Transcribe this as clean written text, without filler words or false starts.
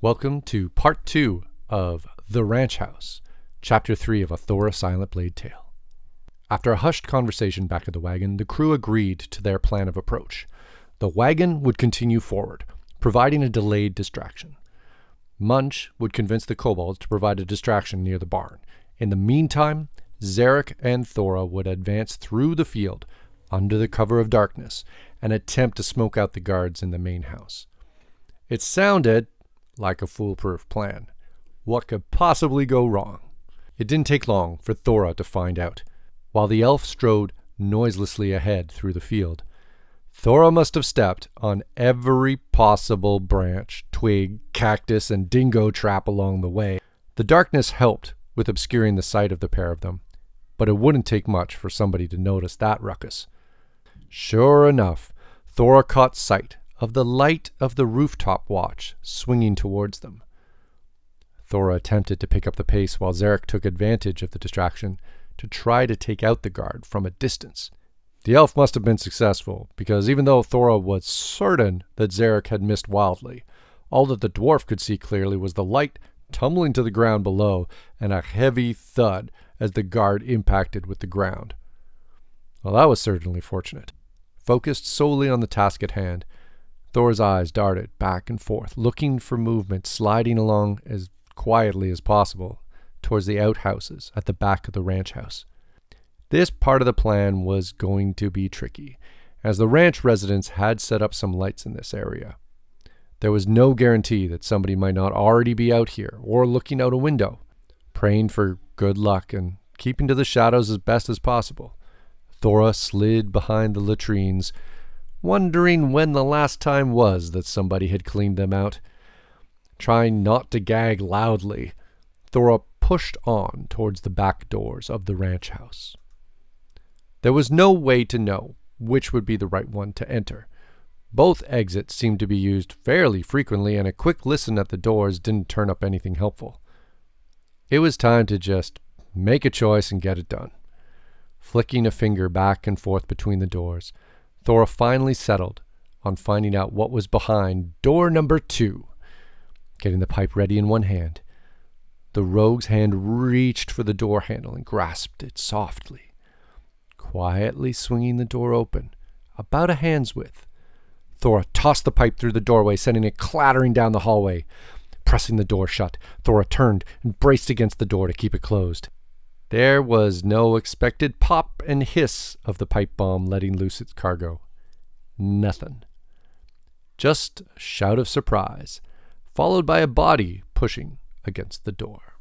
Welcome to Part 2 of The Ranch House, Chapter 3 of a Thora Silentblade tale. After a hushed conversation back at the wagon, the crew agreed to their plan of approach. The wagon would continue forward, providing a delayed distraction. Munch would convince the kobolds to provide a distraction near the barn. In the meantime, Zarek and Thora would advance through the field, under the cover of darkness, and attempt to smoke out the guards in the main house. It sounded like a foolproof plan. What could possibly go wrong? It didn't take long for Thora to find out. While the elf strode noiselessly ahead through the field, Thora must have stepped on every possible branch, twig, cactus, and dingo trap along the way. The darkness helped with obscuring the sight of the pair of them, but it wouldn't take much for somebody to notice that ruckus. Sure enough, Thora caught sight of the light of the rooftop watch swinging towards them. Thora attempted to pick up the pace while Zarek took advantage of the distraction to try to take out the guard from a distance. The elf must have been successful, because even though Thora was certain that Zarek had missed wildly, all that the dwarf could see clearly was the light tumbling to the ground below and a heavy thud as the guard impacted with the ground. Well, that was certainly fortunate. Focused solely on the task at hand, Thora's eyes darted back and forth, looking for movement, sliding along as quietly as possible towards the outhouses at the back of the ranch house. This part of the plan was going to be tricky, as the ranch residents had set up some lights in this area. There was no guarantee that somebody might not already be out here or looking out a window, praying for good luck and keeping to the shadows as best as possible. Thora slid behind the latrines, wondering when the last time was that somebody had cleaned them out. Trying not to gag loudly, Thora pushed on towards the back doors of the ranch house. There was no way to know which would be the right one to enter. Both exits seemed to be used fairly frequently, and a quick listen at the doors didn't turn up anything helpful. It was time to just make a choice and get it done. Flicking a finger back and forth between the doors, Thora finally settled on finding out what was behind door number 2. Getting the pipe ready in one hand, the rogue's hand reached for the door handle and grasped it softly. Quietly swinging the door open, about a hand's width, Thora tossed the pipe through the doorway, sending it clattering down the hallway. Pressing the door shut, Thora turned and braced against the door to keep it closed. There was no expected pop and hiss of the pipe bomb letting loose its cargo. Nothing. Just a shout of surprise, followed by a body pushing against the door.